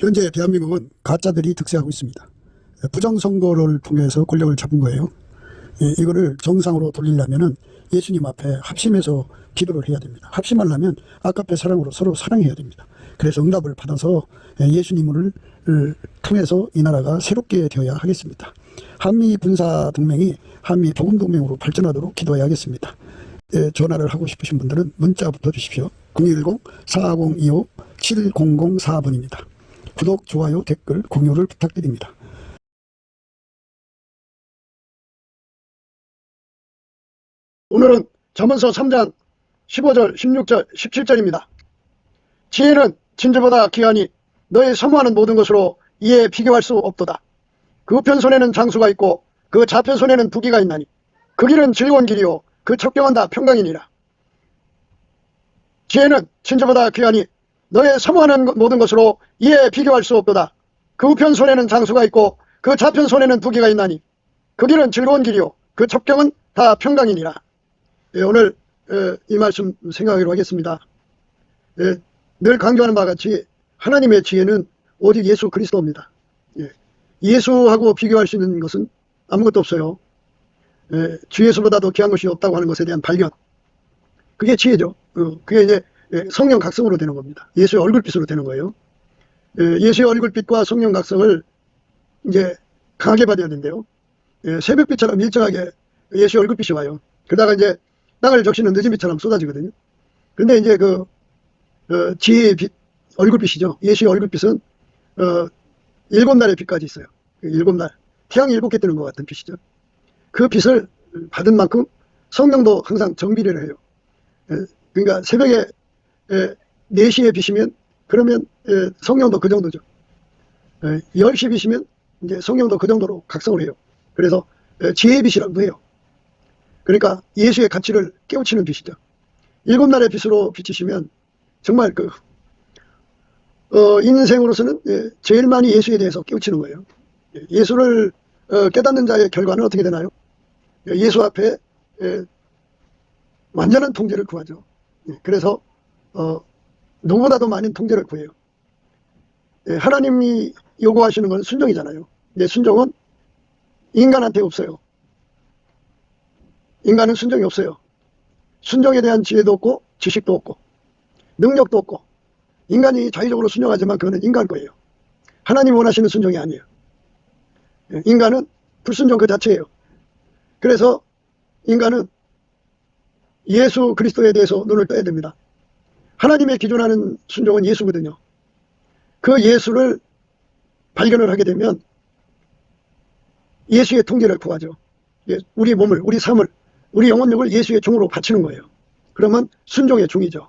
현재 대한민국은 가짜들이 득세하고 있습니다. 부정선거를 통해서 권력을 잡은 거예요. 이거를 정상으로 돌리려면 예수님 앞에 합심해서 기도를 해야 됩니다. 합심하려면 아까페 사랑으로 서로 사랑해야 됩니다. 그래서 응답을 받아서 예수님을 통해서 이 나라가 새롭게 되어야 하겠습니다. 한미 군사 동맹이 한미 복음 동맹으로 발전하도록 기도해야겠습니다. 전화를 하고 싶으신 분들은 문자부터 주십시오. 010-4025-7004번입니다. 구독, 좋아요, 댓글, 공유를 부탁드립니다. 오늘은 잠언서 3장 15절, 16절, 17절입니다. 지혜는 진주보다 귀하니 너의 사모하는 모든 것으로 이에 비교할 수 없도다. 그 우편 손에는 장수가 있고 그 좌편 손에는 부귀가 있나니 그 길은 즐거운 길이요 그 첩경은 다 평강이니라. 지혜는 진주보다 귀하니 너의 사모하는 모든 것으로 이에 비교할 수 없도다. 그 우편 손에는 장수가 있고 그 좌편 손에는 부귀가 있나니 그 길은 즐거운 길이요 그 첩경은 다 평강이니라. 오늘 이 말씀 생각하기로 하겠습니다. 늘 강조하는 바와 같이 하나님의 지혜는 오직 예수 그리스도입니다. 예수하고 비교할 수 있는 것은 아무것도 없어요. 주 예수보다도 귀한 것이 없다고 하는 것에 대한 발견, 그게 지혜죠. 그게 이제 성령 각성으로 되는 겁니다. 예수의 얼굴빛으로 되는 거예요. 예수의 얼굴빛과 성령 각성을 이제 강하게 받아야 되는데요. 새벽빛처럼 일정하게 예수의 얼굴빛이 와요. 그러다가 이제 땅을 적시는 늦은 빛처럼 쏟아지거든요. 그런데 이제 지혜의 빛, 얼굴빛이죠. 예수의 얼굴빛은 7날의 빛까지 있어요. 7날. 태양이 7개 뜨는 것 같은 빛이죠. 그 빛을 받은 만큼 성령도 항상 정비례를 해요. 그러니까 새벽에 4시에 빛이면 그러면 성령도 그 정도죠. 10시 빛이면 이제 성령도 그 정도로 각성을 해요. 그래서 지혜의 빛이라고 해요. 그러니까 예수의 가치를 깨우치는 빛이죠. 7날의 빛으로 비치시면 정말 인생으로서는 제일 많이 예수에 대해서 깨우치는 거예요. 예수를 깨닫는 자의 결과는 어떻게 되나요? 예수 앞에 완전한 통제를 구하죠. 그래서 누구보다도 많은 통제를 구해요. 하나님이 요구하시는 건 순종이잖아요. 순종은 인간한테 없어요. 인간은 순종이 없어요. 순종에 대한 지혜도 없고 지식도 없고 능력도 없고 인간이 자의적으로 순종하지만 그거는 인간 거예요. 하나님 원하시는 순종이 아니에요. 인간은 불순종 그 자체예요. 그래서 인간은 예수 그리스도에 대해서 눈을 떠야 됩니다. 하나님의 기준하는 순종은 예수거든요. 그 예수를 발견을 하게 되면 예수의 통제를 구하죠. 우리 몸을, 우리 삶을, 우리 영혼력을 예수의 종으로 바치는 거예요. 그러면 순종의 종이죠.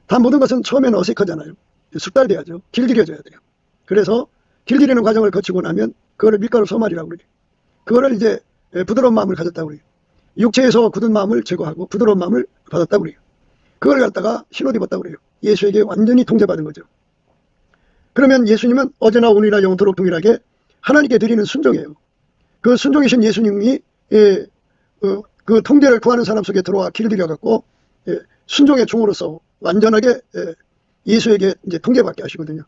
다 모든 것은 처음에는 어색하잖아요. 숙달돼야죠. 길들여져야 돼요. 그래서 길들이는 과정을 거치고 나면 그거를 밀가루 소말이라고 그래요. 그거를 이제 부드러운 마음을 가졌다고 그래요. 육체에서 굳은 마음을 제거하고 부드러운 마음을 받았다고 그래요. 그걸 갖다가 신옷 입었다고 그래요. 예수에게 완전히 통제받은 거죠. 그러면 예수님은 어제나 오늘이나 영원토록 동일하게 하나님께 드리는 순종이에요. 그 순종이신 예수님이 그 통제를 구하는 사람 속에 들어와 길들여갖고 순종의 종으로서 완전하게 예수에게 이제 통제받게 하시거든요.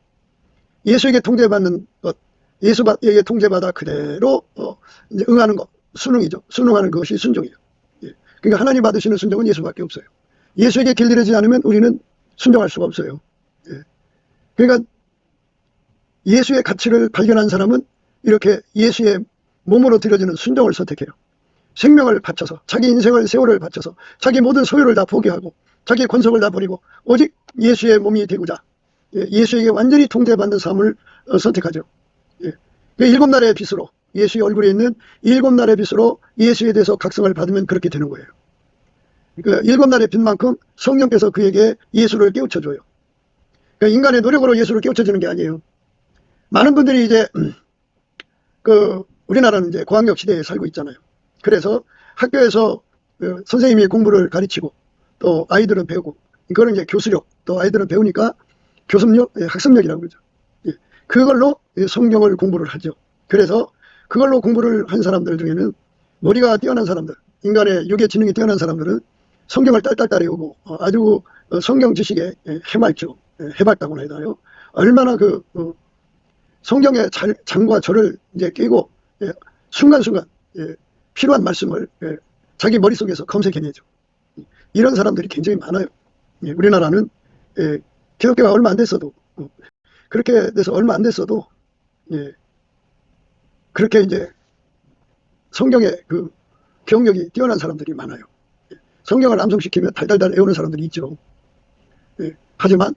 예수에게 통제받는 것, 예수에게 통제받아 그대로 이제 응하는 것, 순응이죠. 순응하는 것이 순종이에요. 그러니까 하나님 받으시는 순종은 예수밖에 없어요. 예수에게 길들여지지 않으면 우리는 순종할 수가 없어요. 그러니까 예수의 가치를 발견한 사람은 이렇게 예수의 몸으로 드려지는 순종을 선택해요. 생명을 바쳐서, 자기 인생을 세월을 바쳐서, 자기 모든 소유를 다 포기하고, 자기 권속을 다 버리고 오직 예수의 몸이 되고자 예수에게 완전히 통제받는 삶을 선택하죠. 7날의 빛으로, 예수의 얼굴에 있는 7날의 빛으로 예수에 대해서 각성을 받으면 그렇게 되는 거예요. 그러니까 7날의 빛만큼 성령께서 그에게 예수를 깨우쳐줘요. 그러니까 인간의 노력으로 예수를 깨우쳐주는 게 아니에요. 많은 분들이 이제 우리나라는 이제 고학력 시대에 살고 있잖아요. 그래서 학교에서 선생님이 공부를 가르치고 또 아이들은 배우고, 이거는 이제 교수력, 또 아이들은 배우니까 교습력, 학습력이라고 그러죠. 그걸로 성경을 공부를 하죠. 그래서 그걸로 공부를 한 사람들 중에는 머리가 뛰어난 사람들, 인간의 육의 지능이 뛰어난 사람들은 성경을 딸딸딸 외우고 아주 성경 지식에 해맑죠. 해맑다고나 해야 되나요? 얼마나 성경의 장과 절을 이제 깨고 순간순간 필요한 말씀을 자기 머릿속에서 검색해내죠. 이런 사람들이 굉장히 많아요. 우리나라는 기독교가 얼마 안 됐어도 그렇게 돼서 얼마 안 됐어도 그렇게 이제 성경의 그 기억력이 뛰어난 사람들이 많아요. 성경을 암송시키면 달달달 외우는 사람들이 있죠. 하지만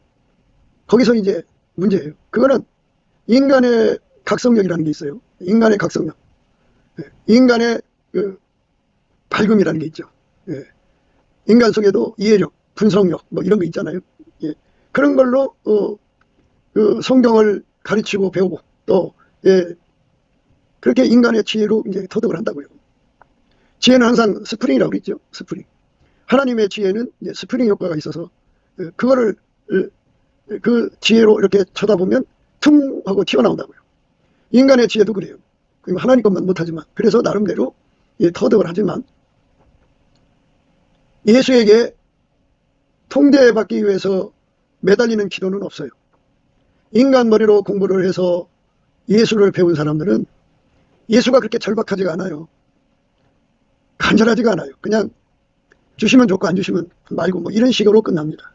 거기서 이제 문제예요. 그거는 인간의 각성력이라는 게 있어요. 인간의 각성력, 인간의 그 밝음이라는 게 있죠. 인간 속에도 이해력, 분석력 뭐 이런 거 있잖아요. 그런 걸로 그 성경을 가르치고 배우고 또 그렇게 인간의 지혜로 이제 터득을 한다고요. 지혜는 항상 스프링이라고 그랬죠. 스프링. 하나님의 지혜는 이제 스프링 효과가 있어서 그거를 그 지혜로 이렇게 쳐다보면 퉁 하고 튀어나온다고요. 인간의 지혜도 그래요. 하나님 것만 못하지만 그래서 나름대로 터득을 하지만 예수에게 통대받기 위해서 매달리는 기도는 없어요. 인간 머리로 공부를 해서 예수를 배운 사람들은 예수가 그렇게 절박하지가 않아요. 간절하지가 않아요. 그냥 주시면 좋고 안 주시면 말고 뭐 이런 식으로 끝납니다.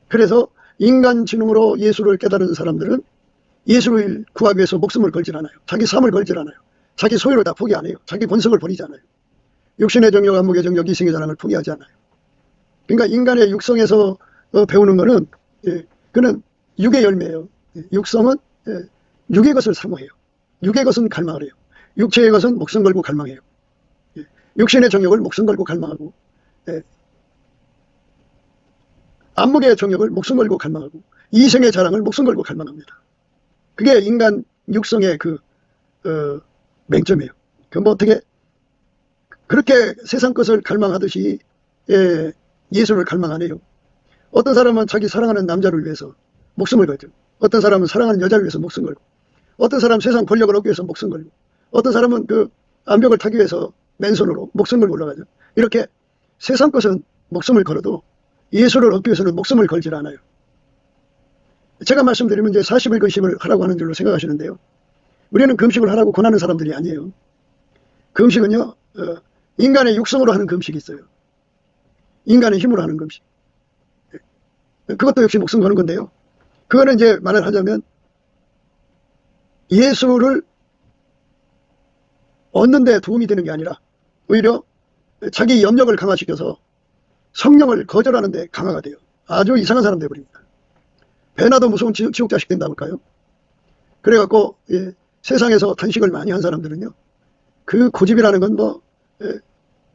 그래서 인간 지능으로 예수를 깨달은 사람들은 예수를 구하기 위해서 목숨을 걸질 않아요. 자기 삶을 걸질 않아요. 자기 소유를 다 포기 안 해요. 자기 본성을 버리지 않아요. 육신의 정욕, 안목의 정욕, 이성의 자랑을 포기하지 않아요. 그러니까 인간의 육성에서 배우는 거는 그는 육의 열매예요. 육성은 육의 것을 사모해요. 육의 것은 갈망을 해요. 육체의 것은 목숨 걸고 갈망해요. 육신의 정욕을 목숨 걸고 갈망하고 안목의 정욕을 목숨 걸고 갈망하고 이성의 자랑을 목숨 걸고 갈망합니다. 그게 인간 육성의 그 맹점이에요. 그 뭐 어떻게 그렇게 세상 것을 갈망하듯이 예수를 갈망 안 해요. 어떤 사람은 자기 사랑하는 남자를 위해서 목숨을 걸죠. 어떤 사람은 사랑하는 여자를 위해서 목숨 걸고, 어떤 사람은 세상 권력을 얻기 위해서 목숨 걸고, 어떤 사람은 그 암벽을 타기 위해서 맨손으로 목숨을 걸고 올라가죠. 이렇게 세상 것은 목숨을 걸어도 예수를 얻기 위해서는 목숨을 걸질 않아요. 제가 말씀드리면 이제 40일 금식을 하라고 하는 줄로 생각하시는데요. 우리는 금식을 하라고 권하는 사람들이 아니에요. 금식은요, 인간의 육성으로 하는 금식이 있어요. 인간의 힘으로 하는 금식. 그것도 역시 목숨 거는 건데요. 그거는 이제 말을 하자면 예수를 얻는 데 도움이 되는 게 아니라 오히려 자기 염력을 강화시켜서 성령을 거절하는 데 강화가 돼요. 아주 이상한 사람 되어버립니다. 배나도 무서운 지옥 자식 된다고 할까요? 그래갖고 세상에서 탄식을 많이 한 사람들은요, 그 고집이라는 건 뭐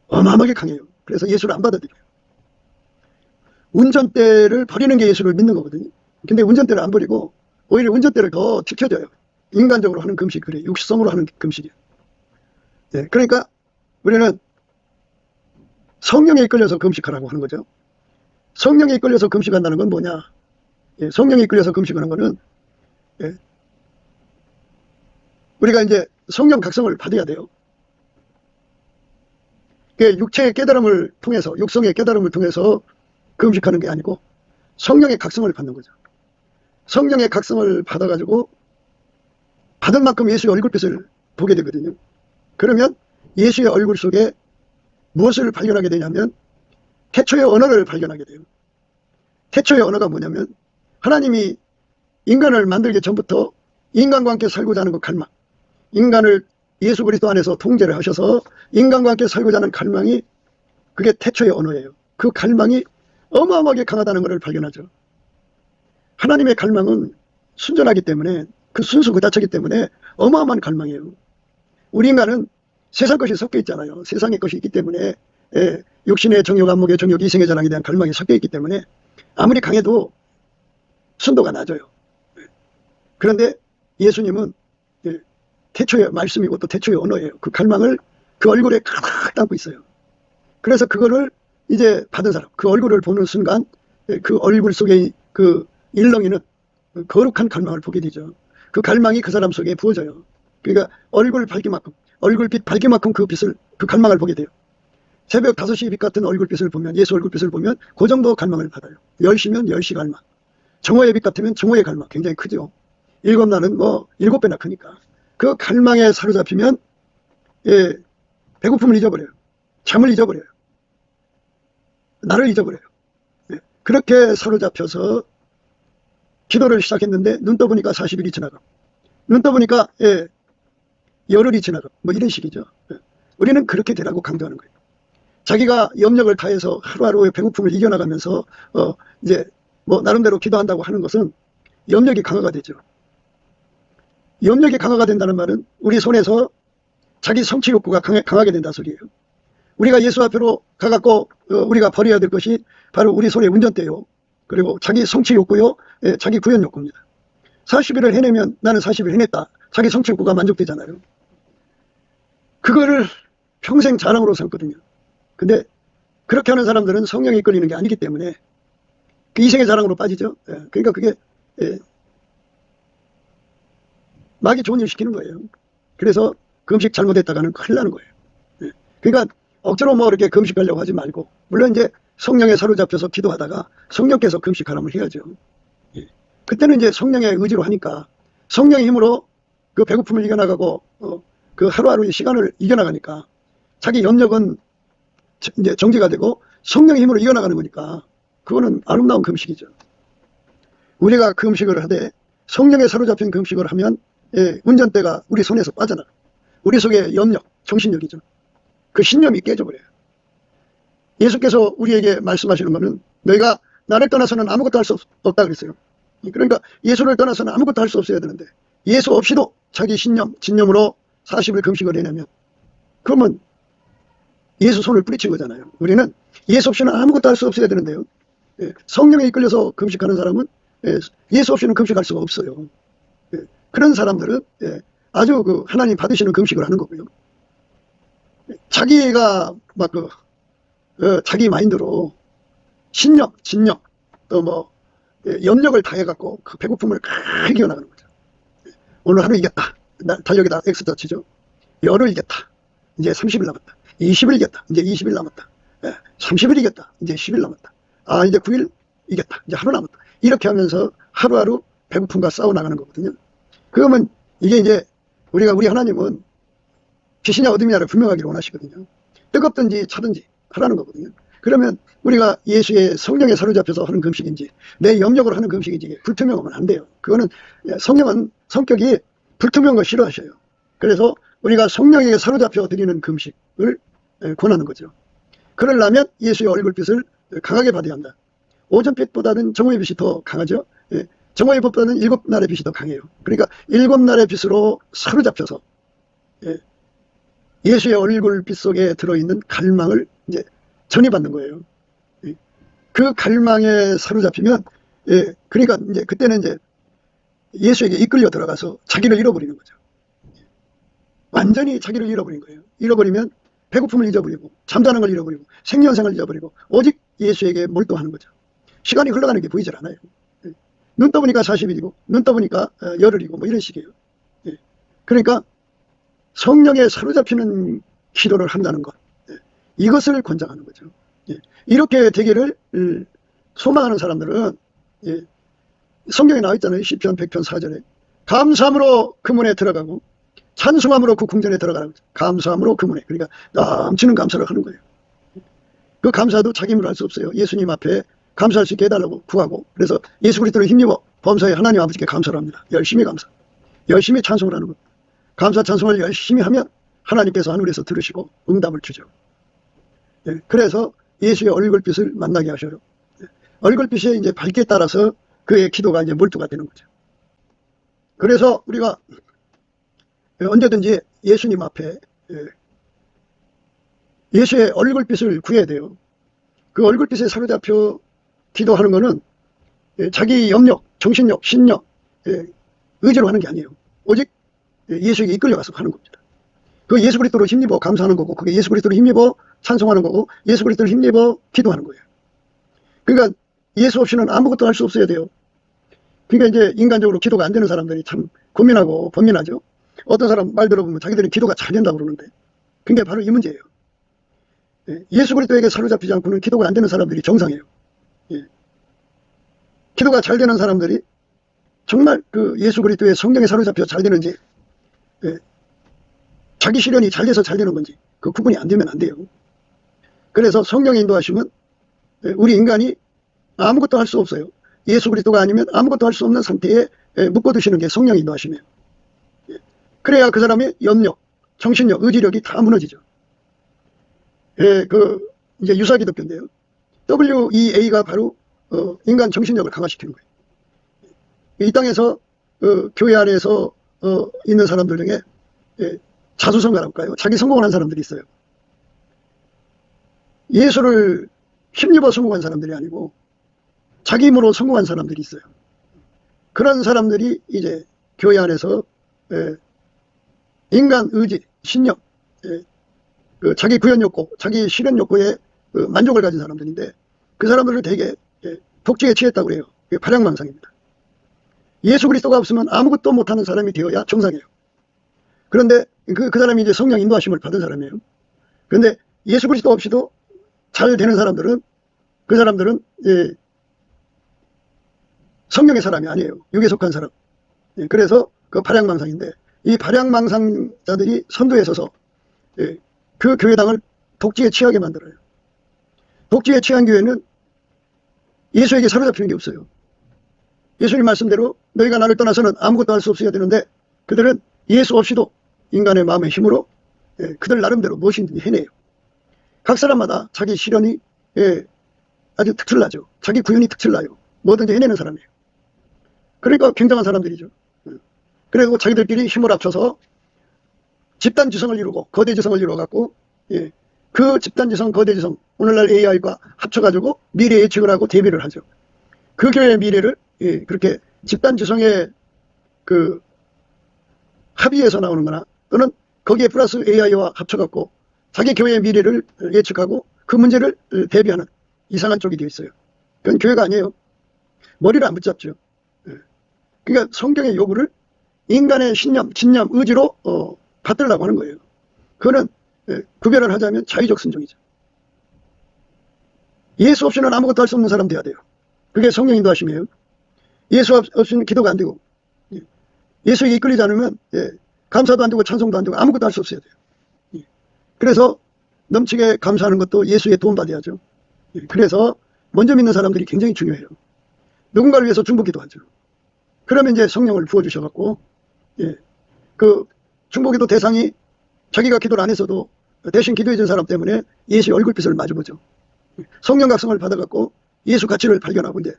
어마어마하게 강해요. 그래서 예수를 안 받아들여요. 운전대를 버리는 게 예수를 믿는 거거든요. 근데 운전대를 안 버리고 오히려 운전대를 더 지켜줘요. 인간적으로 하는 금식, 그래 육성으로 하는 금식이에요. 그러니까 우리는 성령에 이끌려서 금식하라고 하는 거죠. 성령에 이끌려서 금식한다는 건 뭐냐? 성령에 이끌려서 금식하는 거는 우리가 이제 성령 각성을 받아야 돼요. 육체의 깨달음을 통해서, 육성의 깨달음을 통해서 금식하는 게 아니고 성령의 각성을 받는 거죠. 성령의 각성을 받아가지고 받은 만큼 예수의 얼굴빛을 보게 되거든요. 그러면 예수의 얼굴 속에 무엇을 발견하게 되냐면 태초의 언어를 발견하게 돼요. 태초의 언어가 뭐냐면 하나님이 인간을 만들기 전부터 인간과 함께 살고자 하는 그 갈망, 인간을 예수 그리스도 안에서 통제를 하셔서 인간과 함께 살고자 하는 갈망이 그게 태초의 언어예요. 그 갈망이 어마어마하게 강하다는 것을 발견하죠. 하나님의 갈망은 순전하기 때문에, 그 순수 그 자체이기 때문에 어마어마한 갈망이에요. 우리 인간은 세상 것이 섞여 있잖아요. 세상의 것이 있기 때문에 육신의 정욕, 안목의 정욕, 이성의 자랑에 대한 갈망이 섞여 있기 때문에 아무리 강해도 순도가 낮아요. 그런데 예수님은 태초의 말씀이고 또 태초의 언어예요. 그 갈망을 그 얼굴에 가득 담고 있어요. 그래서 그거를 이제 받은 사람, 그 얼굴을 보는 순간 그 얼굴 속에 그 일렁이는 거룩한 갈망을 보게 되죠. 그 갈망이 그 사람 속에 부어져요. 그러니까 얼굴 밝기만큼, 얼굴빛 밝기만큼 그 빛을, 그 갈망을 보게 돼요. 새벽 5시 빛 같은 얼굴빛을 보면, 예수 얼굴빛을 보면 그 정도 갈망을 받아요. 10시면 10시 갈망. 정오의 빛 같으면 정오의 갈망, 굉장히 크죠. 7날은 뭐 7배나 크니까. 그 갈망에 사로잡히면 예, 배고픔을 잊어버려요. 잠을 잊어버려요. 나를 잊어버려요. 예, 그렇게 사로잡혀서 기도를 시작했는데 눈 떠보니까 40일이 지나가고 눈 떠보니까 예, 열흘이 지나가고 뭐 이런 식이죠. 예. 우리는 그렇게 되라고 강조하는 거예요. 자기가 염력을 다해서 하루하루의 배고픔을 이겨나가면서 이제 뭐 나름대로 기도한다고 하는 것은 염력이 강화가 되죠. 염력이 강화가 된다는 말은 우리 손에서 자기 성취 욕구가 강하게 된다 소리예요. 우리가 예수 앞으로 가갖고 우리가 버려야 될 것이 바로 우리 손의 운전대요. 그리고 자기 성취 욕구요. 예, 자기 구현 욕구입니다. 40일을 해내면 나는 40일 해냈다. 자기 성취 욕구가 만족되잖아요. 그거를 평생 자랑으로 삼거든요. 근데 그렇게 하는 사람들은 성령이 이끌리는 게 아니기 때문에 그 이생의 자랑으로 빠지죠. 예, 그러니까 그게 예, 마귀 좋은 일 시키는 거예요. 그래서 금식 잘못했다가는 큰일 나는 거예요. 예, 그러니까 억지로 뭐 이렇게 금식하려고 하지 말고 물론 이제 성령에 사로잡혀서 기도하다가 성령께서 금식하라면 해야죠. 예, 그때는 이제 성령의 의지로 하니까 성령의 힘으로 그 배고픔을 이겨나가고 그 하루하루의 시간을 이겨나가니까 자기 염력은 이제 정지가 되고 성령의 힘으로 이겨나가는 거니까 그거는 아름다운 금식이죠. 우리가 금식을 하되 성령에 사로잡힌 금식을 하면 예, 운전대가 우리 손에서 빠져나가. 우리 속에 염력, 정신력이죠. 그 신념이 깨져버려요. 예수께서 우리에게 말씀하시는 것은 너희가 나를 떠나서는 아무것도 할 수 없다 그랬어요. 그러니까 예수를 떠나서는 아무것도 할 수 없어야 되는데 예수 없이도 자기 신념, 진념으로 40일 금식을 해내면 그러면 예수 손을 뿌리친 거잖아요. 우리는 예수 없이는 아무것도 할 수 없어야 되는데요. 예, 성령에 이끌려서 금식하는 사람은 예수 없이는 금식할 수가 없어요. 예, 그런 사람들은 아주 그 하나님 받으시는 금식을 하는 거고요. 자기가 막 자기 마인드로 신념, 진념, 또 뭐 염력을 다해갖고 그 배고픔을 크게 이겨나가는 거죠. 오늘 하루 이겼다. 달력에다 X자 치죠. 열흘 이겼다. 이제 30일 남았다. 20일 이겼다. 이제 20일 남았다. 30일 이겼다. 이제 10일 남았다. 아, 이제 9일 이겼다. 이제 하루 남았다. 이렇게 하면서 하루하루 배고픔과 싸워 나가는 거거든요. 그러면 이게 이제 우리 하나님은 빛이냐 어둠이냐를 분명하기를 원하시거든요. 뜨겁든지 차든지 하라는 거거든요. 그러면 우리가 예수의 성령에 사로잡혀서 하는 금식인지 내 염력으로 하는 금식인지 불투명하면 안 돼요. 그거는 성령은 성격이 불투명한 거 싫어하셔요. 그래서 우리가 성령에게 사로잡혀 드리는 금식을 권하는 거죠. 그러려면 예수의 얼굴빛을 강하게 받아야 한다. 오전빛보다는 정오의 빛이 더 강하죠. 정오의 빛보다는 7날의 빛이 더 강해요. 그러니까 7날의 빛으로 사로잡혀서 예수의 얼굴빛 속에 들어있는 갈망을 이제 전이받는 거예요. 그 갈망에 사로잡히면 그러니까 이제 그때는 이제 예수에게 이끌려 들어가서 자기를 잃어버리는 거죠. 완전히 자기를 잃어버린 거예요. 잃어버리면 배고픔을 잊어버리고 잠자는 걸 잃어버리고 생년생을 잊어버리고 오직 예수에게 몰두하는 거죠. 시간이 흘러가는 게 보이질 않아요. 눈 떠보니까 40일이고 눈 떠보니까 열흘이고 뭐 이런 식이에요. 그러니까 성령에 사로잡히는 기도를 한다는 것, 이것을 권장하는 거죠. 이렇게 되기를 소망하는 사람들은 성경에 나와 있잖아요. 시편 100편 4절에 감사함으로 그 문에 들어가고 찬송함으로 그 궁전에 들어가라고. 감사함으로 그 문에. 그러니까 넘치는 감사를 하는 거예요. 그 감사도 자기 힘으로 할 수 없어요. 예수님 앞에 감사할 수 있게 해달라고 구하고, 그래서 예수 그리스도를 힘입어 범사에 하나님 아버지께 감사를 합니다. 열심히 감사. 열심히 찬송을 하는 겁니다. 감사 찬송을 열심히 하면 하나님께서 하늘에서 들으시고 응답을 주죠. 그래서 예수의 얼굴빛을 만나게 하셔요. 얼굴빛이 이제 밝기에 따라서 그의 기도가 이제 몰두가 되는 거죠. 그래서 우리가 언제든지 예수님 앞에 예수의 얼굴빛을 구해야 돼요. 그 얼굴빛에 사로잡혀 기도하는 거는 자기 염력, 정신력, 신력, 의지로 하는 게 아니에요. 오직 예수에게 이끌려가서 하는 겁니다. 그 예수 그리스도로 힘입어 감사하는 거고, 그게 예수 그리스도로 힘입어 찬송하는 거고, 예수 그리스도로 힘입어 기도하는 거예요. 그러니까 예수 없이는 아무것도 할 수 없어야 돼요. 그러니까 이제 인간적으로 기도가 안 되는 사람들이 참 고민하고 번민하죠. 어떤 사람 말 들어보면 자기들은 기도가 잘 된다고 그러는데, 그게 바로 이 문제예요. 예수 그리스도에게 사로잡히지 않고는 기도가 안 되는 사람들이 정상이에요. 기도가 잘 되는 사람들이 정말 그 예수 그리스도의 성령에 사로잡혀 잘 되는지, 예, 자기 실현이 잘 돼서 잘 되는 건지 그 구분이 안 되면 안 돼요. 그래서 성령의 인도하시면 우리 인간이 아무것도 할 수 없어요. 예수 그리스도가 아니면 아무것도 할 수 없는 상태에 묶어두시는 게 성령의 인도하심이에요. 그래야 그 사람의 염력, 정신력, 의지력이 다 무너지죠. 이제 유사기독교인데요. WEA가 바로 인간 정신력을 강화시키는 거예요. 이 땅에서 교회 안에서 있는 사람들 중에 자수성가라고 할까요? 자기 성공을 한 사람들이 있어요. 예수를 힘입어 성공한 사람들이 아니고 자기 힘으로 성공한 사람들이 있어요. 그런 사람들이 이제 교회 안에서 인간 의지, 신념, 자기 구현욕구, 자기 실현욕구에 만족을 가진 사람들인데 그 사람들을 되게 독재에 취했다고 그래요. 그게 발양망상입니다. 예수 그리스도가 없으면 아무것도 못하는 사람이 되어야 정상이에요. 그런데 그 사람이 이제 성령 인도하심을 받은 사람이에요. 그런데 예수 그리스도 없이도 잘 되는 사람들은 그 사람들은 성령의 사람이 아니에요. 육에 속한 사람. 그래서 그 발양망상인데 이 발양망상자들이 선두에 서서 그 교회당을 독재에 취하게 만들어요. 독재에 취한 교회는 예수에게 사로잡히는 게 없어요. 예수님 말씀대로 너희가 나를 떠나서는 아무것도 할 수 없어야 되는데 그들은 예수 없이도 인간의 마음의 힘으로 그들 나름대로 무엇인지 해내요. 각 사람마다 자기 실현이 아주 특출나죠. 자기 구현이 특출나요. 뭐든지 해내는 사람이에요. 그러니까 굉장한 사람들이죠. 그리고 자기들끼리 힘을 합쳐서 집단지성을 이루고 거대지성을 이루어갖고 그 집단지성, 거대지성 오늘날 AI과 합쳐가지고 미래 예측을 하고 대비를 하죠. 그 교회의 미래를 그렇게 집단지성의 그 합의에서 나오는 거나 또는 거기에 플러스 AI와 합쳐갖고 자기 교회의 미래를 예측하고 그 문제를 대비하는 이상한 쪽이 되어 있어요. 그건 교회가 아니에요. 머리를 안 붙잡죠. 그러니까 성경의 요구를 인간의 신념, 진념, 의지로 받들려고 하는 거예요. 그거는 구별을 하자면 자의적 순종이죠. 예수 없이는 아무것도 할 수 없는 사람 돼야 돼요. 그게 성령 인도하심이에요. 예수 없이는 기도가 안 되고 예수에게 이끌리지 않으면 감사도 안 되고 찬송도 안 되고 아무것도 할 수 없어야 돼요. 그래서 넘치게 감사하는 것도 예수의 도움 받아야죠. 그래서 먼저 믿는 사람들이 굉장히 중요해요. 누군가를 위해서 중보기도 하죠. 그러면 이제 성령을 부어주셔갖고 그 중보기도 대상이 자기가 기도를 안 했어도 대신 기도해준 사람 때문에 예수의 얼굴빛을 마주보죠. 성령 각성을 받아갖고 예수 가치를 발견하고 이제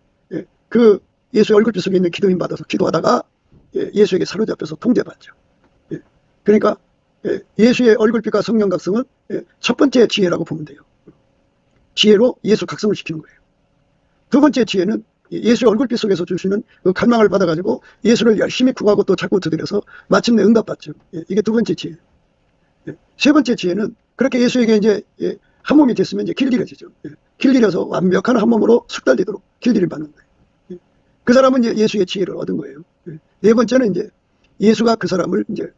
그 예수의 얼굴빛 속에 있는 기도인 받아서 기도하다가 예수에게 사로잡혀서 통제받죠. 그러니까 예수의 얼굴빛과 성령 각성은 첫 번째 지혜라고 보면 돼요. 지혜로 예수 각성을 시키는 거예요. 두 번째 지혜는 예수의 얼굴빛 속에서 주시는 그 갈망을 받아가지고 예수를 열심히 구하고 또 자꾸 두드려서 마침내 응답받죠. 이게 두 번째 지혜. 세 번째 지혜는 그렇게 예수에게 이제 한 몸이 됐으면 이제 길들여지죠. 길들여서 완벽한 한 몸으로 숙달되도록 길들임 받는 거예요. 그 사람은 이제 예수의 지혜를 얻은 거예요. 네 번째는 이제 예수가 그 사람을 이제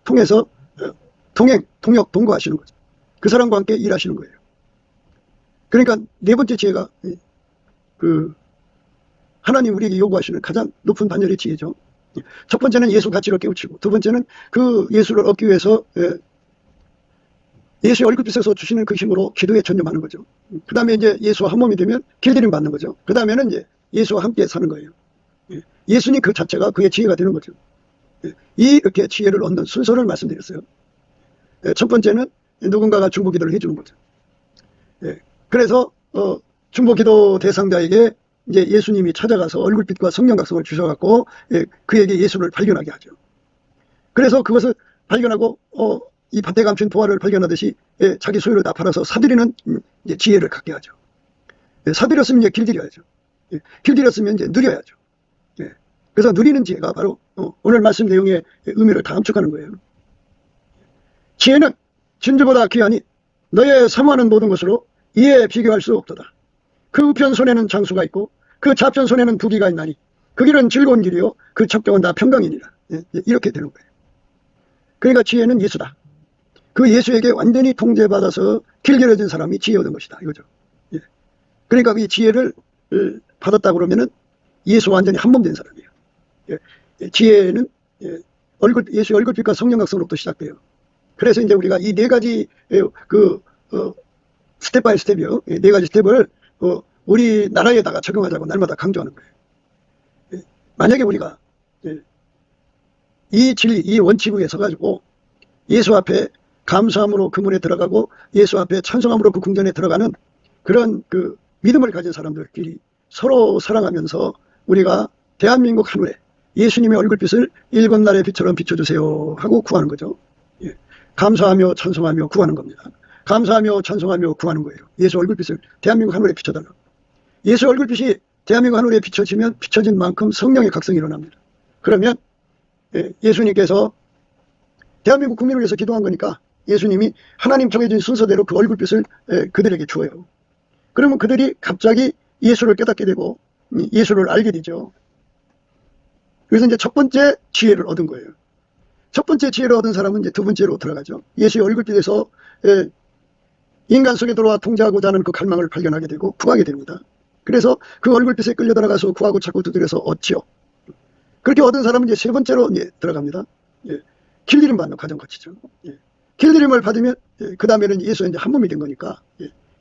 통해서 동행, 동역, 동거하시는 거죠. 그 사람과 함께 일하시는 거예요. 그러니까 네 번째 지혜가 그 하나님 우리에게 요구하시는 가장 높은 반열의 지혜죠. 첫 번째는 예수 가치를 깨우치고 두 번째는 그 예수를 얻기 위해서 예수의 얼굴빛에서 주시는 그 힘으로 기도에 전념하는 거죠. 그 다음에 이제 예수와 한 몸이 되면 길들임 받는 거죠. 그 다음에는 이제 예수와 함께 사는 거예요. 예수님 그 자체가 그의 지혜가 되는 거죠. 이렇게 지혜를 얻는 순서를 말씀드렸어요. 첫 번째는 누군가가 중보기도를 해주는 거죠. 그래서 중보기도 대상자에게 이제 예수님이 찾아가서 얼굴빛과 성령각성을 주셔갖고 그에게 예수를 발견하게 하죠. 그래서 그것을 발견하고 이 밭에 감춘 보화를 발견하듯이 자기 소유를 다 팔아서 사들이는 이제 지혜를 갖게 하죠. 사들였으면 이제 길들여야죠. 길들였으면 이제 누려야죠. 그래서 누리는 지혜가 바로 오늘 말씀 내용의 의미를 다 함축하는 거예요. 지혜는 진주보다 귀하니 너의 사모하는 모든 것으로 이에 비교할 수 없도다. 그 우편 손에는 장수가 있고 그 좌편 손에는 부귀가 있나니 그 길은 즐거운 길이요 그 척경은 다 평강이니라. 이렇게 되는 거예요. 그러니까 지혜는 예수다. 그 예수에게 완전히 통제받아서 길들여진 사람이 지혜 얻은 것이다 이거죠. 그러니까 이 지혜를 받았다 그러면은 예수와 완전히 한 몸 된 사람이에요. 지혜는 예수의 얼굴빛과 성령 각성으로부터 시작돼요. 그래서 이제 우리가 이 네 가지 스텝 바이 스텝이요. 네 가지 스텝을 우리 나라에다가 적용하자고 날마다 강조하는 거예요. 만약에 우리가 이 진리, 이 원칙 위에 서가지고 예수 앞에 감사함으로 그 문에 들어가고 예수 앞에 찬송함으로 그 궁전에 들어가는 그런 그 믿음을 가진 사람들끼리 서로 사랑하면서 우리가 대한민국 하늘에 예수님의 얼굴빛을 일곱 날의 빛처럼 비춰주세요 하고 구하는 거죠. 감사하며 찬송하며 구하는 겁니다. 감사하며 찬송하며 구하는 거예요. 예수 얼굴빛을 대한민국 하늘에 비춰달라고. 예수 얼굴빛이 대한민국 하늘에 비춰지면 비춰진 만큼 성령의 각성이 일어납니다. 그러면 예수님께서 대한민국 국민을 위해서 기도한 거니까 예수님이 하나님 정해진 순서대로 그 얼굴빛을 그들에게 주어요. 그러면 그들이 갑자기 예수를 깨닫게 되고 예수를 알게 되죠. 그래서 이제 첫 번째 지혜를 얻은 거예요. 첫 번째 지혜를 얻은 사람은 이제 두 번째로 들어가죠. 예수의 얼굴빛에서 인간 속에 들어와 통제하고자 하는 그 갈망을 발견하게 되고 구하게 됩니다. 그래서 그 얼굴빛에 끌려 들어가서 구하고 찾고 두드려서 얻지요. 그렇게 얻은 사람은 이제 세 번째로 들어갑니다. 길들임 받는 과정 같이죠. 길들임을 받으면 그 다음에는 예수와 이제 한 몸이 된 거니까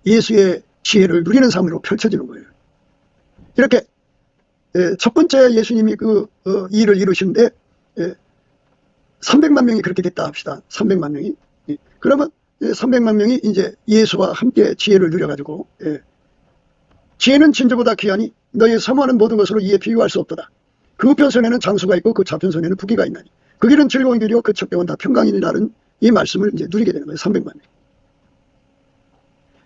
예수의 지혜를 누리는 삶으로 펼쳐지는 거예요. 이렇게 첫 번째 예수님이 그 일을 이루시는데 300만 명이 그렇게 됐다 합시다. 300만 명이. 그러면 300만 명이 이제 예수와 함께 지혜를 누려가지고 지혜는 진주보다 귀하니 너희 사모하는 모든 것으로 이에 비유할 수 없도다. 그 우편선에는 장수가 있고 그 좌편선에는 부귀가 있나니 그 길은 즐거운 길이요 그 척병은 다 평강이라는 이 말씀을 이제 누리게 되는 거예요. 300만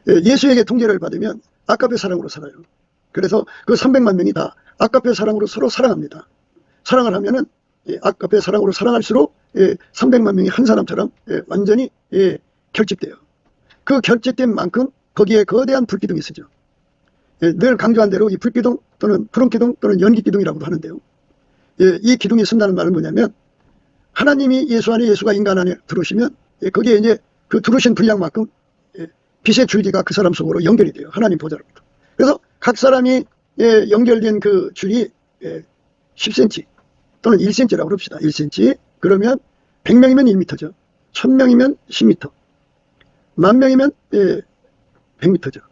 명. 예수에게 통제를 받으면 아까페 사랑으로 살아요. 그래서 그 300만 명이 다 아까페 사랑으로 서로 사랑합니다. 사랑을 하면은 아까페 사랑으로 사랑할수록 300만 명이 한 사람처럼 완전히 결집돼요. 그 결집된 만큼 거기에 거대한 불기둥이 쓰죠. 늘 강조한 대로 이 불기둥 또는 푸른기둥 또는 연기기둥이라고도 하는데요. 이 기둥이 쓴다는 말은 뭐냐면 하나님이 예수 안에 예수가 인간 안에 들어오시면 거기에 이제 그 들어오신 분량만큼 빛의 줄기가 그 사람 속으로 연결이 돼요. 하나님 보좌로부터. 그래서 각 사람이 연결된 그 줄이 10cm 또는 1cm라고 합시다. 1cm. 그러면 100명이면 1m죠. 1000명이면 10m. 10,000명이면 100m죠.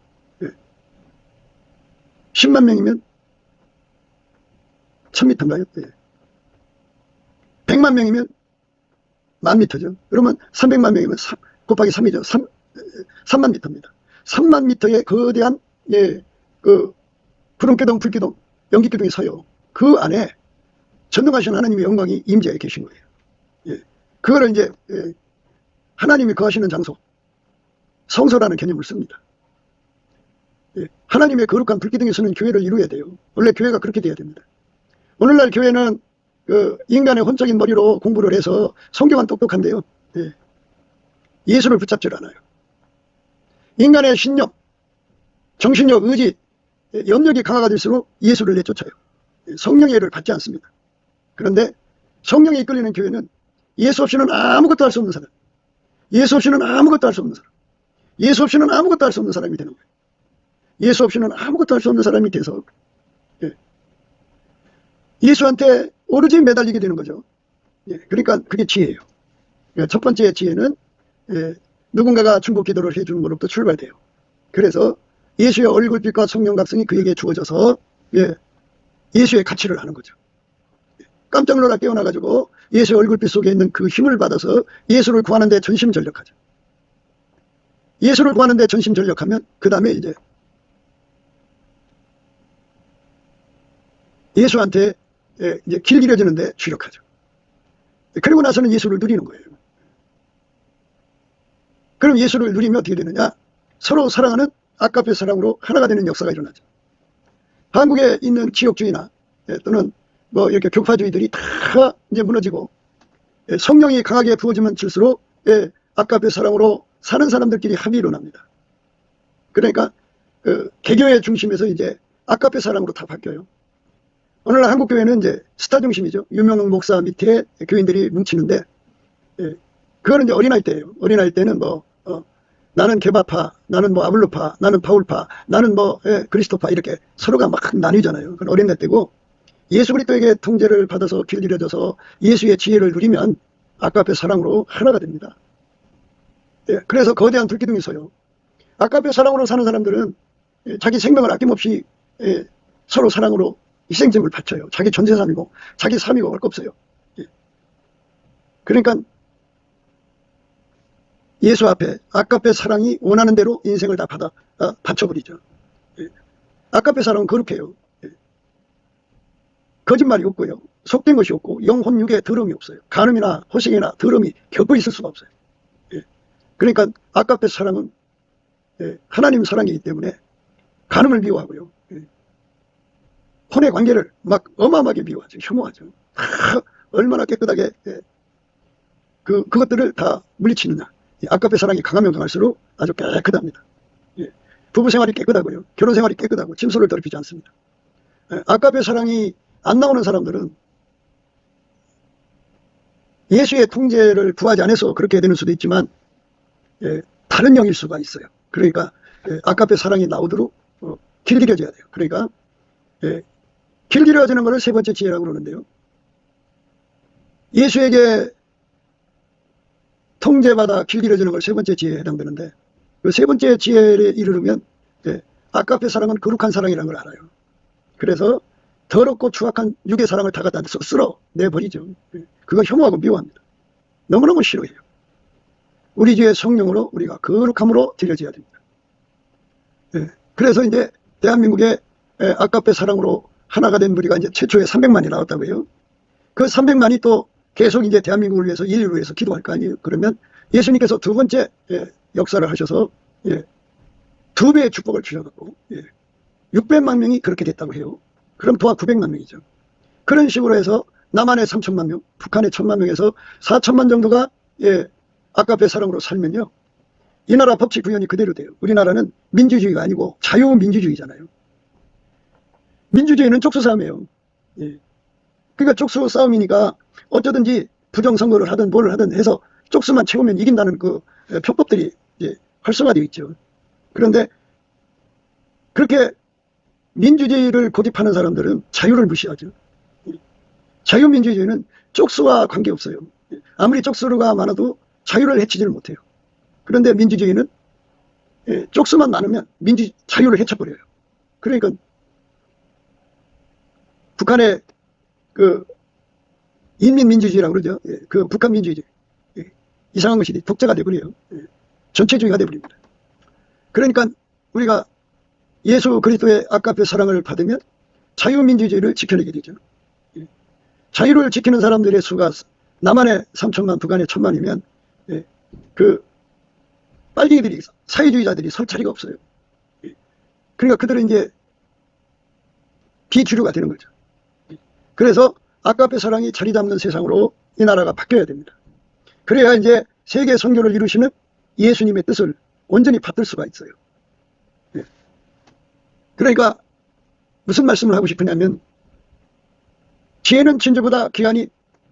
10만 명이면 1000m인가요? 100만 명이면 10,000m죠. 그러면 300만 명이면 3 곱하기 3이죠. 3만 미터입니다. 3만 미터의 거대한 그 푸른기둥, 불기둥, 연기기둥이 서요. 그 안에 전능하신 하나님의 영광이 임재해 계신 거예요. 그거를 이제 하나님이 거하시는 장소, 성소라는 개념을 씁니다. 하나님의 거룩한 불기둥에 서는 교회를 이루어야 돼요. 원래 교회가 그렇게 돼야 됩니다. 오늘날 교회는 그 인간의 혼적인 머리로 공부를 해서 성경은 똑똑한데요. 예수를 붙잡질 않아요. 인간의 신념, 정신력, 의지, 염력이 강화가 될수록 예수를 내쫓아요. 성령의 애를 받지 않습니다. 그런데 성령에 이끌리는 교회는 예수 없이는 아무것도 할 수 없는 사람, 예수 없이는 아무것도 할 수 없는 사람, 예수 없이는 아무것도 할 수 없는 사람이 되는 거예요. 예수 없이는 아무것도 할 수 없는 사람이 돼서 예수한테 오로지 매달리게 되는 거죠. 그러니까 그게 지혜예요. 첫 번째 지혜는 누군가가 중보 기도를 해주는 것부터 출발돼요. 그래서 예수의 얼굴빛과 성령 각성이 그에게 주어져서 예수의 가치를 하는 거죠. 깜짝 놀라 깨어나가지고 예수의 얼굴빛 속에 있는 그 힘을 받아서 예수를 구하는 데 전심전력하죠. 예수를 구하는 데 전심전력하면 그 다음에 이제 예수한테 이제 길 길어지는데 주력하죠. 그리고 나서는 예수를 누리는 거예요. 그럼 예수를 누리면 어떻게 되느냐? 서로 사랑하는 아까페 사랑으로 하나가 되는 역사가 일어나죠. 한국에 있는 지역주의나 또는 뭐 이렇게 교파주의들이 다 이제 무너지고 성령이 강하게 부어지면 질수록 아까페 사랑으로 사는 사람들끼리 합이 일어납니다. 그러니까 개교의 중심에서 이제 아까페 사랑으로 다 바뀌어요. 오늘날 한국교회는 이제 스타 중심이죠. 유명 목사 밑에 교인들이 뭉치는데, 그거는 이제 어린아이 때예요. 어린아이 때는 뭐, 나는 개바파, 나는 뭐 아블로파, 나는 바울파, 나는 뭐, 그리스도파 이렇게 서로가 막 나뉘잖아요. 그건 어린아이 때고, 예수 그리스도에게 통제를 받아서 길들여져서 예수의 지혜를 누리면 아까페 사랑으로 하나가 됩니다. 예, 그래서 거대한 불기둥이 서요. 아까페 사랑으로 사는 사람들은 자기 생명을 아낌없이 서로 사랑으로 희생점을 바쳐요. 자기 전재산이고 자기 삶이고 할 거 없어요. 예. 그러니까 예수 앞에 아까페 사랑이 원하는 대로 인생을 다 바쳐버리죠. 예. 아까페 사랑은 거룩해요. 예. 거짓말이 없고요. 속된 것이 없고 영혼 육에 더러움이 없어요. 간음이나 호색이나 더러움이 겹어 있을 수가 없어요. 예. 그러니까 아까페 사랑은 하나님 사랑이기 때문에 간음을 미워하고요. 혼의 관계를 막 어마어마하게 미워하죠. 혐오하죠. 얼마나 깨끗하게 그것들을 다 물리치느냐. 아까페 사랑이 강하면 강할수록 아주 깨끗합니다. 부부 생활이 깨끗하고요. 결혼 생활이 깨끗하고 짐소를 더럽히지 않습니다. 아까페 사랑이 안 나오는 사람들은 예수의 통제를 구하지 않아서 그렇게 되는 수도 있지만 다른 영일 수가 있어요. 그러니까 아까페 사랑이 나오도록 길들여져야 돼요. 그러니까 길들여지는 것을 세 번째 지혜라고 그러는데요. 예수에게 통제받아 길들여지는 걸 세 번째 지혜에 해당되는데 그 세 번째 지혜에 이르르면 아까페 사랑은 거룩한 사랑이라는 걸 알아요. 그래서 더럽고 추악한 육의 사랑을 다 갖다 쓸어내버리죠. 그거 혐오하고 미워합니다. 너무너무 싫어해요. 우리 주의 성령으로 우리가 거룩함으로 들여져야 됩니다. 그래서 이제 대한민국의 아까페 사랑으로 하나가 된 무리가 이제 최초에 300만이 나왔다고 해요. 그 300만이 또 계속 이제 대한민국을 위해서 인류를 위해서 기도할 거 아니에요. 그러면 예수님께서 두 번째 역사를 하셔서 2배의 축복을 주셔갖고 600만 명이 그렇게 됐다고 해요. 그럼 도합 900만 명이죠. 그런 식으로 해서 남한에 3천만 명, 북한에 1천만 명에서 4천만 정도가 아까페 사랑으로 살면요. 이 나라 법치 구현이 그대로 돼요. 우리나라는 민주주의가 아니고 자유민주주의잖아요. 민주주의는 쪽수 싸움이에요. 그러니까 쪽수 싸움이니까 어쩌든지 부정선거를 하든 뭘 하든 해서 쪽수만 채우면 이긴다는 그 표법들이 활성화되어 있죠. 그런데 그렇게 민주주의를 고집하는 사람들은 자유를 무시하죠. 자유민주주의는 쪽수와 관계없어요. 아무리 쪽수가 많아도 자유를 해치지를 못해요. 그런데 민주주의는 쪽수만 많으면 자유를 해쳐버려요. 그러니까 북한의 그 인민민주주의라고 그러죠. 그 북한 민주주의. 이상한 것이 독재가 되버려요. 전체주의가 되버립니다. 그러니까 우리가 예수 그리스도의 아까페 사랑을 받으면 자유민주주의를 지켜내게 되죠. 자유를 지키는 사람들의 수가 남한에 3천만, 북한에 1천만이면 그 빨갱이들이, 사회주의자들이 설 자리가 없어요. 그러니까 그들은 이제 비주류가 되는 거죠. 그래서 아까페 사랑이 자리 잡는 세상으로 이 나라가 바뀌어야 됩니다. 그래야 이제 세계 선교를 이루시는 예수님의 뜻을 온전히 받들 수가 있어요. 그러니까 무슨 말씀을 하고 싶으냐면 지혜는 진주보다 귀하니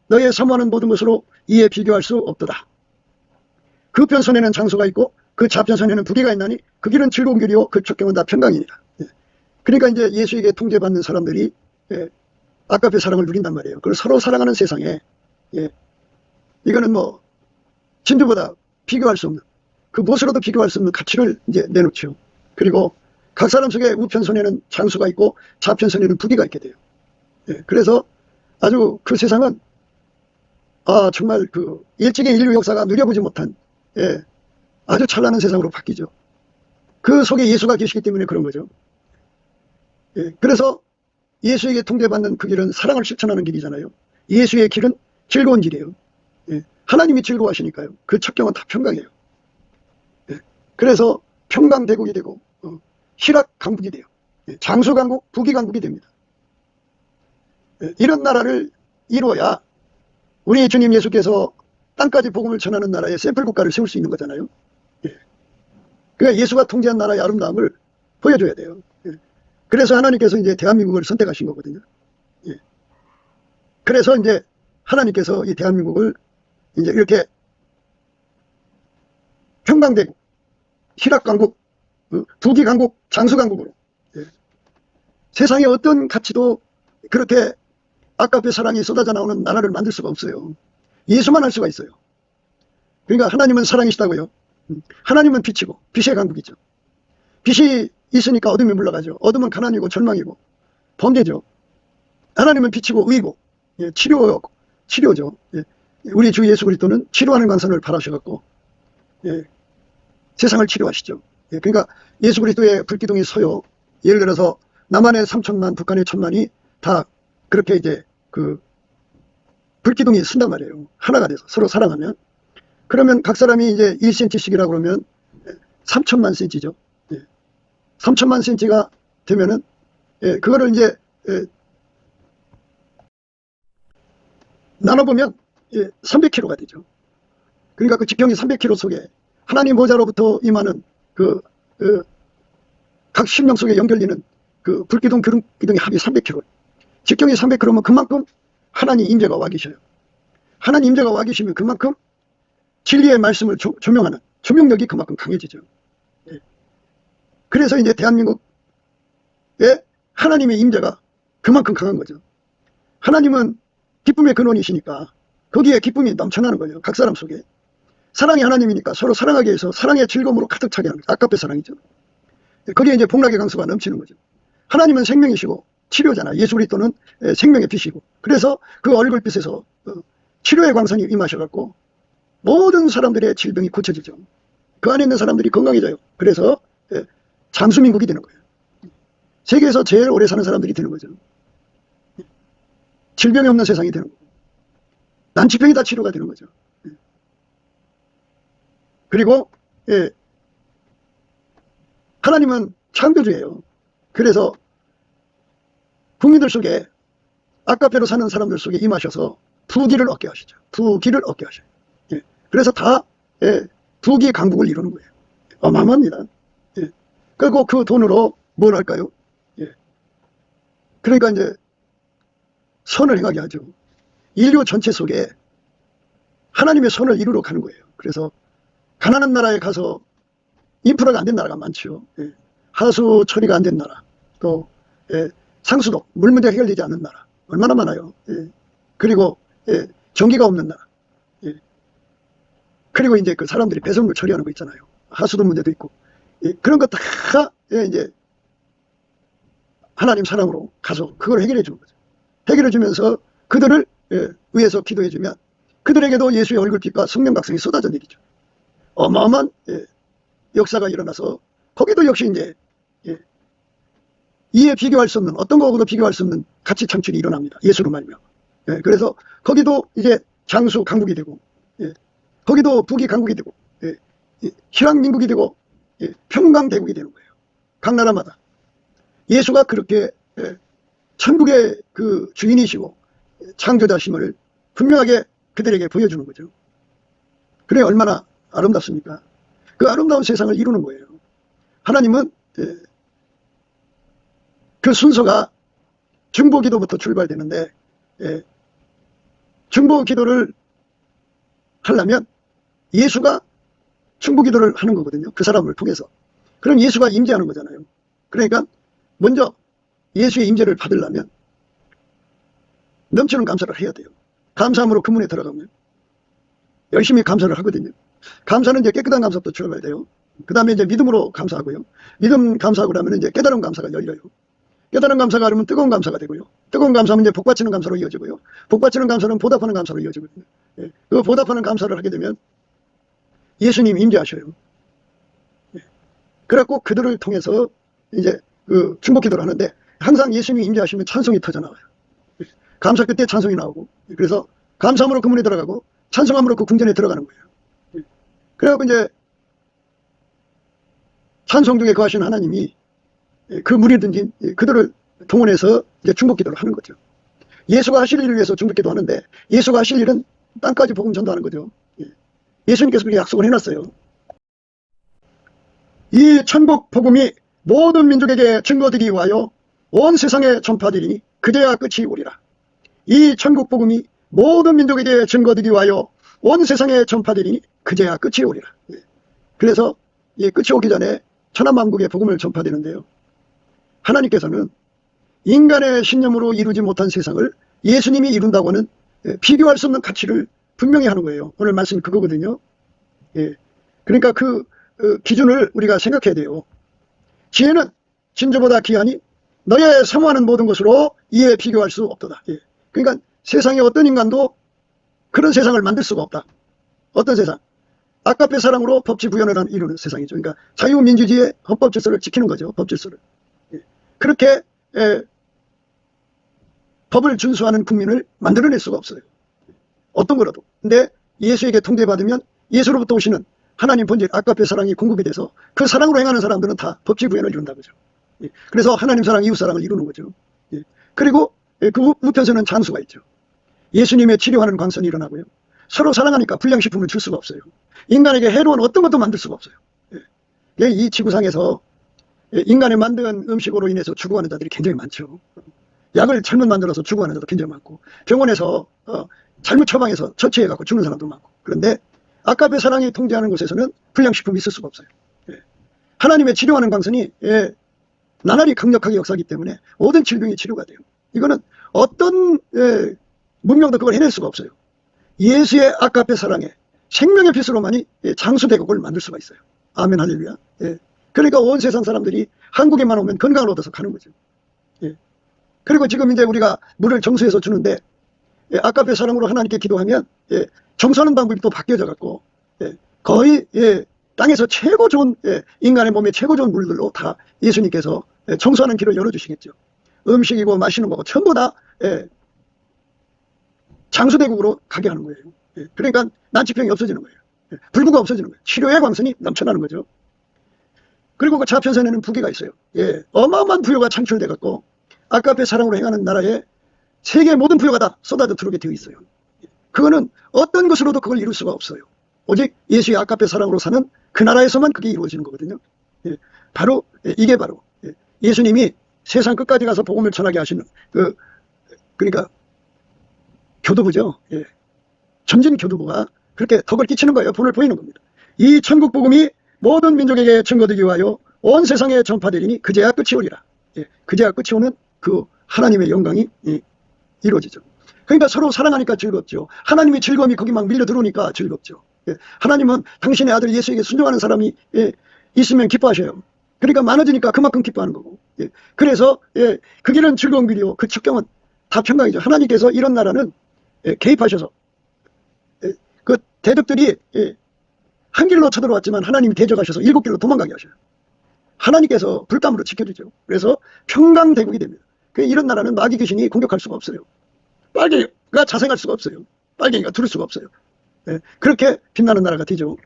너의 사모하는 모든 것으로 이에 비교할 수 없도다. 그 편선에는 장소가 있고 그 좌편선에는 부귀가 있나니 그 길은 즐거운 길이요 그 촉경은 다 평강이니라. 그러니까 이제 예수에게 통제받는 사람들이 아까페 사랑을 누린단 말이에요. 그걸 서로 사랑하는 세상에 이거는 뭐 진주보다 비교할 수 없는 그 무엇으로도 비교할 수 없는 가치를 이제 내놓죠. 그리고 각 사람 속에 우편선에는 장수가 있고 좌편선에는 부귀가 있게 돼요. 그래서 아주 그 세상은 정말 그 일찍의 인류 역사가 누려보지 못한 아주 찬란한 세상으로 바뀌죠. 그 속에 예수가 계시기 때문에 그런 거죠. 그래서 예수에게 통제받는 그 길은 사랑을 실천하는 길이잖아요. 예수의 길은 즐거운 길이에요. 하나님이 즐거워하시니까요. 그 첩경은 다 평강이에요. 그래서 평강대국이 되고 희락강국이 돼요. 장수강국, 부귀강국이 됩니다. 이런 나라를 이루어야 우리 주님 예수께서 땅까지 복음을 전하는 나라의 샘플 국가를 세울 수 있는 거잖아요. 그러니까 예수가 통제한 나라의 아름다움을 보여줘야 돼요. 그래서 하나님께서 이제 대한민국을 선택하신 거거든요. 그래서 이제 하나님께서 이 대한민국을 이제 이렇게 평강대국, 희락강국, 부귀강국, 장수강국으로 세상의 어떤 가치도 그렇게 아까페 사랑이 쏟아져 나오는 나라를 만들 수가 없어요. 예수만 할 수가 있어요. 그러니까 하나님은 사랑이시다고요. 하나님은 빛이고 빛의 강국이죠. 빛이 있으니까 어둠이 물러가죠. 어둠은 가난이고 절망이고 범죄죠. 하나님은 빛이고 의고, 예, 치료죠. 예, 우리 주 예수 그리스도는 치료하는 광선을 바라셔갖고, 예, 세상을 치료하시죠. 예, 그러니까 예수 그리스도의 불기둥이 서요. 예를 들어서 남한의 3천만, 북한의 1,000만이 다 그렇게 이제 그 불기둥이 쓴단 말이에요. 하나가 돼서 서로 사랑하면. 그러면 각 사람이 이제 1cm씩이라고 그러면 3천만 cm죠. 예. 3천만 cm가 되면은, 예, 그거를 이제, 예, 나눠보면, 예, 300km가 되죠. 그러니까 그 직경이 300km 속에 하나님 보좌로부터 임하는 각 심령 속에 연결되는 그 불기둥, 기둥의 합이 300km. 직경이 300km면 그만큼 하나님 임재가 와 계셔요. 하나님 임재가 와 계시면 그만큼 진리의 말씀을 조명하는 조명력이 그만큼 강해지죠. 예. 그래서 이제 대한민국에 하나님의 임재가 그만큼 강한 거죠. 하나님은 기쁨의 근원이시니까 거기에 기쁨이 넘쳐나는 거예요. 각 사람 속에. 사랑이 하나님이니까 서로 사랑하기 위해서 사랑의 즐거움으로 가득 차게 하는 거죠. 아까페 사랑이죠. 거기에 이제 복락의 강수가 넘치는 거죠. 하나님은 생명이시고 치료잖아. 예수 그리스도는 생명의 빛이고. 그래서 그 얼굴빛에서 치료의 광선이 임하셔갖고 모든 사람들의 질병이 고쳐지죠. 그 안에 있는 사람들이 건강해져요. 그래서 장수민국이 되는 거예요. 세계에서 제일 오래 사는 사람들이 되는 거죠. 질병이 없는 세상이 되는 거고, 난치병이 다 치료가 되는 거죠. 그리고 하나님은 창조주예요. 그래서 국민들 속에 아까페로 사는 사람들 속에 임하셔서 부귀를 얻게 하시죠. 부귀를 얻게 하셔요. 그래서 다 부귀 강국을 이루는 거예요. 어마어마합니다. 그리고 그 돈으로 뭘 할까요? 그러니까 이제 선을 행하게 하죠. 인류 전체 속에 하나님의 선을 이루러 가는 거예요. 그래서 가난한 나라에 가서 인프라가 안 된 나라가 많죠. 하수 처리가 안 된 나라, 또 상수도 물 문제 해결되지 않는 나라 얼마나 많아요. 그리고 전기가 없는 나라, 그리고 이제 그 사람들이 배설물 처리하는 거 있잖아요. 하수도 문제도 있고, 그런 거 다 이제 하나님 사랑으로 가서 그걸 해결해 주는 거죠. 해결해 주면서 그들을 위해서 기도해 주면 그들에게도 예수의 얼굴빛과 성령 각성이 쏟아져 내리죠. 어마어마한 역사가 일어나서 거기도 역시 이제 이에 비교할 수 없는, 어떤 거하고도 비교할 수 없는 가치 창출이 일어납니다. 예수로 말미암아. 그래서 거기도 이제 장수 강국이 되고, 거기도 북이 강국이 되고, 희랑 민국이 되고, 평강 대국이 되는 거예요. 각 나라마다. 예수가 그렇게 천국의 그 주인이시고 창조자심을 분명하게 그들에게 보여주는 거죠. 그래 얼마나 아름답습니까? 그 아름다운 세상을 이루는 거예요. 하나님은 그 순서가 중보기도부터 출발되는데, 중보기도를 하려면 예수가 중보기도를 하는 거거든요. 그 사람을 통해서. 그럼 예수가 임재하는 거잖아요. 그러니까 먼저 예수의 임재를 받으려면 넘치는 감사를 해야 돼요. 감사함으로 그 문에 들어가면 열심히 감사를 하거든요. 감사는 이제 깨끗한 감사부터 출발돼요. 그 다음에 이제 믿음으로 감사하고요. 믿음 감사하고 나면 이제 깨달은 감사가 열려요. 깨달은 감사가 그러면 뜨거운 감사가 되고요. 뜨거운 감사는 이제 복받치는 감사로 이어지고요. 복받치는 감사는 보답하는 감사로 이어지거든요. 그 보답하는 감사를 하게 되면 예수님이 임재하셔요. 그래갖고 그들을 통해서 이제 그 중보기도를 하는데 항상 예수님이 임재하시면 찬송이 터져나와요. 감사 끝에 찬송이 나오고, 그래서 감사함으로 그 문에 들어가고 찬송함으로 그 궁전에 들어가는 거예요. 그래갖고 이제 찬송 중에 거하신 하나님이 그 무리든지 그들을 동원해서 이제 중보기도를 하는 거죠. 예수가 하실 일을 위해서 중보기도 하는데 예수가 하실 일은 땅까지 복음 전도하는 거죠. 예수님께서 그렇게 약속을 해놨어요. 이 천국 복음이 모든 민족에게 증거되기 위하여 온 세상에 전파되리니 그제야 끝이 오리라. 이 천국 복음이 모든 민족에게 증거되기 위하여 온 세상에 전파되리니 그제야 끝이 오리라. 그래서 이 끝이 오기 전에 천하만국의 복음을 전파되는데요. 하나님께서는 인간의 신념으로 이루지 못한 세상을 예수님이 이룬다고는 비교할 수 없는 가치를 분명히 하는 거예요. 오늘 말씀이 그거거든요. 예. 그러니까 그 기준을 우리가 생각해야 돼요. 지혜는 진주보다 귀하니 너의 사모하는 모든 것으로 이에 비교할 수 없도다. 예. 그러니까 세상에 어떤 인간도 그런 세상을 만들 수가 없다. 어떤 세상? 아까페 사랑으로 법치 구현을 이루는 세상이죠. 그러니까 자유민주주의의 헌법 질서를 지키는 거죠. 법 질서를. 예. 그렇게 법을 준수하는 국민을 만들어낼 수가 없어요. 어떤 거라도. 근데 예수에게 통대받으면 예수로부터 오시는 하나님 본질 아까페 사랑이 공급이 돼서 그 사랑으로 행하는 사람들은 다 법치 구현을 이룬다 거죠. 예. 그래서 하나님 사랑, 이웃 사랑을 이루는 거죠. 예. 그리고 그 우편서는 장수가 있죠. 예수님의 치료하는 광선이 일어나고요. 서로 사랑하니까 불량식품을 줄 수가 없어요. 인간에게 해로운 어떤 것도 만들 수가 없어요. 예. 이 지구상에서 인간이 만든 음식으로 인해서 죽어가는 자들이 굉장히 많죠. 약을 잘못 만들어서 죽어가는 자도 굉장히 많고, 병원에서 잘못 처방해서 처치해갖고 죽는 사람도 많고. 그런데 아까페 사랑이 통제하는 곳에서는 불량식품이 있을 수가 없어요. 예. 하나님의 치료하는 광선이 나날이 강력하게 역사하기 때문에 모든 질병이 치료가 돼요. 이거는 어떤 문명도 그걸 해낼 수가 없어요. 예수의 아까페 사랑에 생명의 빛으로만이 장수대국을 만들 수가 있어요. 아멘 할렐루야. 예. 그러니까 온 세상 사람들이 한국에만 오면 건강을 얻어서 가는 거죠. 예. 그리고 지금 이제 우리가 물을 정수해서 주는데 아까페 사랑으로 하나님께 기도하면 정수하는 방법이 또 바뀌어져 갖고 거의 땅에서 최고 좋은 인간의 몸에 최고 좋은 물들로 다 예수님께서 정수하는 길을 열어주시겠죠. 음식이고 마시는 거고 전부 다 장수대국으로 가게 하는 거예요. 그러니까 난치병이 없어지는 거예요. 불구가 없어지는 거예요. 치료의 광선이 넘쳐나는 거죠. 그리고 그 좌편선에는 부귀가 있어요. 어마어마한 부여가 창출돼 갖고 아까페 사랑으로 행하는 나라에 세계 모든 부여가 다 쏟아져 들어오게 되어 있어요. 그거는 어떤 것으로도 그걸 이룰 수가 없어요. 오직 예수의 아까페 사랑으로 사는 그 나라에서만 그게 이루어지는 거거든요. 바로 이게 바로 예수님이 세상 끝까지 가서 복음을 전하게 하시는 그러니까 교도부죠. 전진 교도부가 그렇게 덕을 끼치는 거예요. 본을 보이는 겁니다. 이 천국 복음이 모든 민족에게 증거되기 위하여 온 세상에 전파되리니 그제야 끝이 오리라. 그제야 끝이 오는 그 하나님의 영광이 이루어지죠. 그러니까 서로 사랑하니까 즐겁죠. 하나님의 즐거움이 거기 막 밀려 들어오니까 즐겁죠. 하나님은 당신의 아들 예수에게 순종하는 사람이 있으면 기뻐하셔요. 그러니까 많아지니까 그만큼 기뻐하는 거고. 그래서 그 길은 즐거운 길이요 그 척경은 다 평강이죠. 하나님께서 이런 나라는 개입하셔서 그 대적들이 한 길로 쳐들어왔지만 하나님이 대적하셔서 7길로 도망가게 하셔요. 하나님께서 불감으로 지켜주죠. 그래서 평강대국이 됩니다. 이런 나라는 마귀 귀신이 공격할 수가 없어요. 빨갱이가 자생할 수가 없어요. 빨갱이가 두를 수가 없어요. 그렇게 빛나는 나라가 되죠.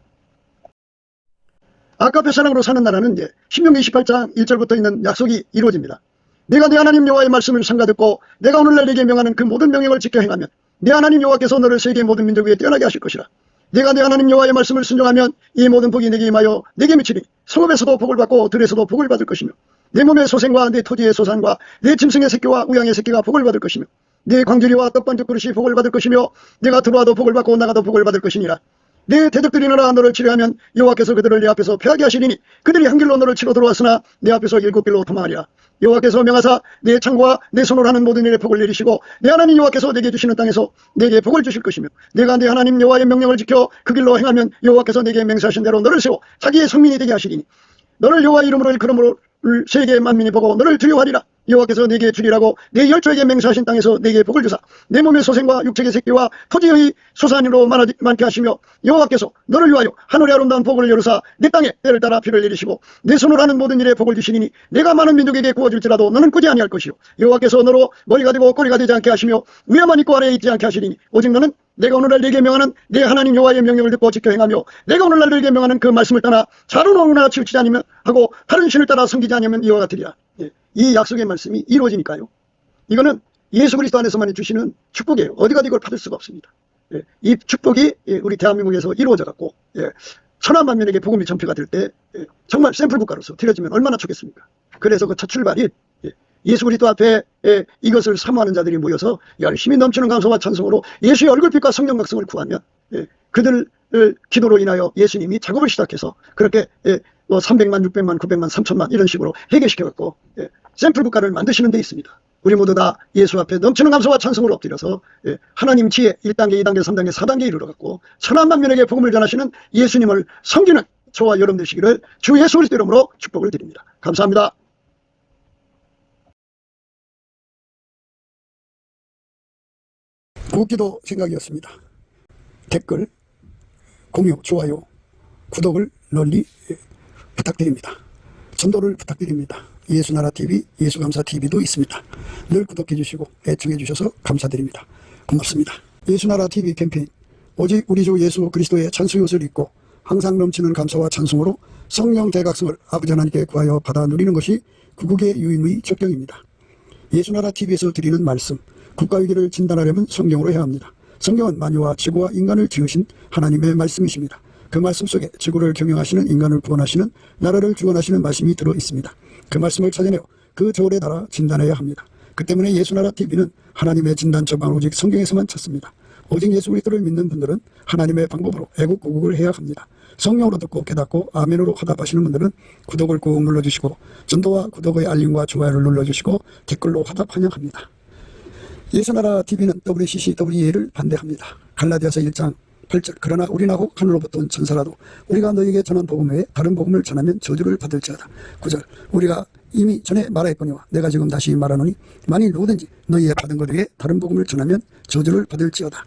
아까페 사랑으로 사는 나라는 이제 신명기 28장 1절부터 있는 약속이 이루어집니다. 내가 내 하나님 여호와의 말씀을 삼가 듣고 내가 오늘날 내게 명하는 그 모든 명령을 지켜 행하면 내 하나님 여호와께서 너를 세계 모든 민족 위에 뛰어나게 하실 것이라. 내가 내 하나님 여호와의 말씀을 순종하면 이 모든 복이 내게 임하여 내게 미치니 성읍에서도 복을 받고 들에서도 복을 받을 것이며 내 몸의 소생과 내 토지의 소산과 내 짐승의 새끼와 우양의 새끼가 복을 받을 것이며 내 광주리와 떡반죽 그릇이 복을 받을 것이며 내가 들어와도 복을 받고 나가도 복을 받을 것이니라. 내 대적들이 나라 너를 치려하면 여호와께서 그들을 내 앞에서 패하게 하시리니 그들이 한 길로 너를 치러 들어왔으나 내 앞에서 7길로 도망하리라. 여호와께서 명하사 내 창과 내 손으로 하는 모든 일에 복을 내리시고 내 하나님 여호와께서 내게 주시는 땅에서 내게 복을 주실 것이며 내가 내 하나님 여호와의 명령을 지켜 그 길로 행하면 여호와께서 내게 맹세하신 대로 너를 세워 자기의 성민이 되게 하시리니 너를 여호와 이름으로 일컬음으로 세계 만민이 보고 너를 두려워하리라. 여호와께서 내게 주리라고 내 열조에게 맹세하신 땅에서 내게 복을 주사 내 몸의 소생과 육체의 새끼와 토지의 소산으로 많게 하시며 여호와께서 너를 위하여 하늘의 아름다운 복을 열으사 내 땅에 때를 따라 비를 내리시고 내 손으로 하는 모든 일에 복을 주시니 내가 많은 민족에게 구워줄지라도 너는 꾸지 아니할 것이요 여호와께서 너로 머리가 되고 꼬리가 되지 않게 하시며 위에만 있고 아래에 있지 않게 하시리니 오직 너는 내가 오늘날 내게 명하는 내 하나님 여호와의 명령을 듣고 지켜 행하며 내가 오늘날 내게 명하는 그 말씀을 떠나 자로 오나 치우치지 아니면 하고 다른 신을 따라 섬기지 아니면 이와 같으리라. 이 약속의 말씀이 이루어지니까요. 이거는 예수 그리스도 안에서만 주시는 축복이에요. 어디 가도 이걸 받을 수가 없습니다. 이 축복이 우리 대한민국에서 이루어져 갖고 천하 만민에게 복음이 전폐가 될 때 정말 샘플 국가로서 드려지면 얼마나 좋겠습니까? 그래서 그 첫 출발이 예수 그리스도 앞에 이것을 사모하는 자들이 모여서 열심히 넘치는 감사와 찬송으로 예수의 얼굴빛과 성령 각성을 구하면 그들 기도로 인하여 예수님이 작업을 시작해서 그렇게 300만, 600만, 900만, 3천만 이런 식으로 해결시켜갖고 샘플 국가를 만드시는 데 있습니다. 우리 모두 다 예수 앞에 넘치는 감사와 찬송을 엎드려서 하나님 지혜 1단계, 2단계, 3단계, 4단계에 이르러갔고 천한 만민에게 복음을 전하시는 예수님을 섬기는 저와 여러분 되시기를 주 예수 그리스도 이름으로 축복을 드립니다. 감사합니다. 구기도 생각이었습니다. 댓글, 공유, 좋아요, 구독을 널리 부탁드립니다. 전도를 부탁드립니다. 예수나라TV, 예수감사TV도 있습니다. 늘 구독해 주시고 애청해 주셔서 감사드립니다. 고맙습니다. 예수나라TV 캠페인, 오직 우리 주 예수 그리스도의 찬송옷을 입고 항상 넘치는 감사와 찬송으로 성령 대각성을 아버지 하나님께 구하여 받아 누리는 것이 구국의 유임의 적경입니다. 예수나라TV에서 드리는 말씀, 국가위기를 진단하려면 성경으로 해야 합니다. 성경은 만유와 지구와 인간을 지으신 하나님의 말씀이십니다. 그 말씀 속에 지구를 경영하시는, 인간을 구원하시는, 나라를 주관하시는 말씀이 들어 있습니다. 그 말씀을 찾아내어 그 저울에 달아 진단해야 합니다. 그 때문에 예수나라TV는 하나님의 진단 처방을 오직 성경에서만 찾습니다. 오직 예수 그리스도를 믿는 분들은 하나님의 방법으로 애국구국을 해야 합니다. 성령으로 듣고 깨닫고 아멘으로 화답하시는 분들은 구독을 꾹 눌러주시고 전도와 구독의 알림과 좋아요를 눌러주시고 댓글로 화답 환영합니다. 예수나라TV는 WCCWA를 반대합니다. 갈라디아서 1장 8절, 그러나 우리나고 하늘로부터 온 천사라도 우리가 너에게 전한 복음 외에 다른 복음을 전하면 저주를 받을지어다. 9절, 우리가 이미 전에 말하였거니와 내가 지금 다시 말하노니 만일 누구든지 너희의 받은 것 외에 다른 복음을 전하면 저주를 받을지어다.